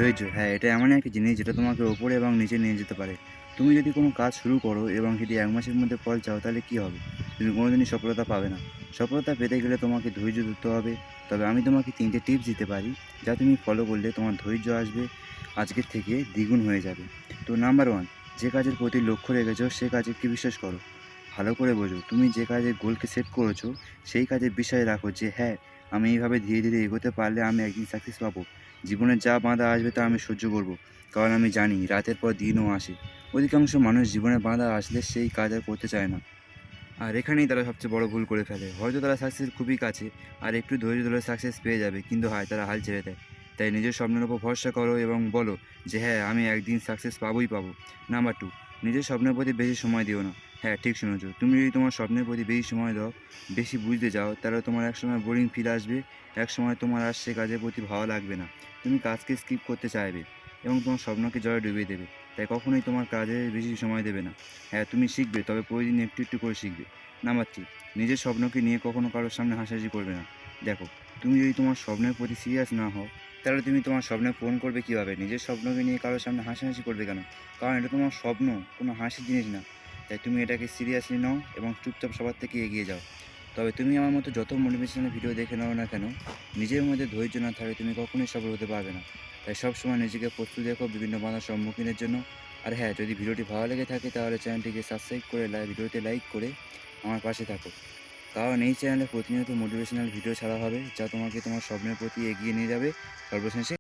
ধৈর্য, হ্যাঁ, এটা এমনই একটা জিনিস যেটা তোমাকে ওপরে এবং নিচে নিয়ে যেতে পারে। তুমি যদি কোনো কাজ শুরু করো এবং সেটি ১ মাসের মধ্যে ফল চাও, তাহলে কি হবে? তুমি কোনোদিনই সফলতা পাবে না। সফলতা পেতে গেলে তোমাকে ধৈর্য ধরতে হবে। তবে আমি তোমাকে ৩ টে টিপস দিতে পারি, যা তুমি ফলো করলে তোমার ধৈর্য আসবে আজকের থেকে দ্বিগুণ হয়ে যাবে। তো নাম্বার 1, যে কাজের প্রতি লক্ষ্য রেখেছো সে কাজকে বিশ্বাস করো। ভালো করে বোঝো, তুমি যে কাজের গোলকে সেট করেছো, সেই কাজের বিশ্বাস রাখো যে হ্যাঁ, আমি এইভাবে ধীরে, ধীরে এগোতে পারলে আমি একদিন সাকসেস পাবো। জীবনে যা বাধা আসবে তা আমি সহ্য করব। কারণ আমি জানি রাতের পর দিনও আসে। অধিকাংশ মানুষ জীবনে বাধা আসলে সেই কাজ আর করতে চায় না। আর এখানেই তারা সবচেয়ে বড় ভুল করে ফেলে। হয়তো তারা সাকসেসের খুবই কাছে, আর একটু ধৈর্য ধরলে সাকসেস পেয়ে যাবে। কিন্তু হয় তারা হাল ছেড়ে দেয়। তাই নিজের স্বপ্নের উপর ভরসা করো এবং বলো যে হ্যাঁ, আমি একদিন সাকসেস পাবোই পাবো। নাম্বার 2, নিজের স্বপ্নের প্রতি বেশি সময় দিও না। হ্যাঁ, ঠিক শুনেছ। তুমি যদি তোমার স্বপ্নের প্রতি বেশি সময় দাও, বেশি বুঝতে যাও, তাহলে তোমার একসময় বোরিং ফিল আসবে। একসময় তোমার আর সে কাজের প্রতি ভালো লাগবে না। তুমি কাজকে স্কিপ করতে চাইবে এবং তোমার স্বপ্নকে জলে ডুবিয়ে দেবে। তাই কখনোই তোমার কাজে বেশি সময় দেবে না। হ্যাঁ, তুমি শিখবে, তবে প্রতিদিন একটু, একটু করে শিখবে। নাম্বার 3, নিজের স্বপ্নকে নিয়ে কখনো কারো সামনে হাসাহাসি করবে না। দেখো, তুমি যদি তোমার স্বপ্নের প্রতি সিরিয়াস না হও, তাহলে তুমি তোমার স্বপ্ন পূরণ করবে কীভাবে? নিজের স্বপ্নকে নিয়ে কারো সামনে হাসাহাসি করবে কেন? কারণ এটা তোমার স্বপ্ন, কোনো হাসির জিনিস না। তাই তুমি এটাকে সিরিয়াসলি নাও এবং চুপচাপ সবার থেকে এগিয়ে যাও। তবে তুমি আমার মতো যত মোটিভেশনাল ভিডিও দেখে নাও না কেন, নিজের মধ্যে ধৈর্য না থাকলে তুমি কখনোই সফল হতে পারবে না। তাই সবসময় নিজেকে প্রস্তুত রেখো বিভিন্ন বাধার সম্মুখীনের জন্য। আর হ্যাঁ, যদি ভিডিওটি ভালো লেগে থাকে তাহলে চ্যানেলটিকে সাবস্ক্রাইব করে ভিডিওতে লাইক করে আমার পাশে থাকো। কারণ এই চ্যানেলে প্রতিনিয়ত মোটিভেশনাল ভিডিও ছাড়া হবে, যা তোমাকে তোমার স্বপ্নের প্রতি এগিয়ে নিয়ে যাবে সর্বশেষে।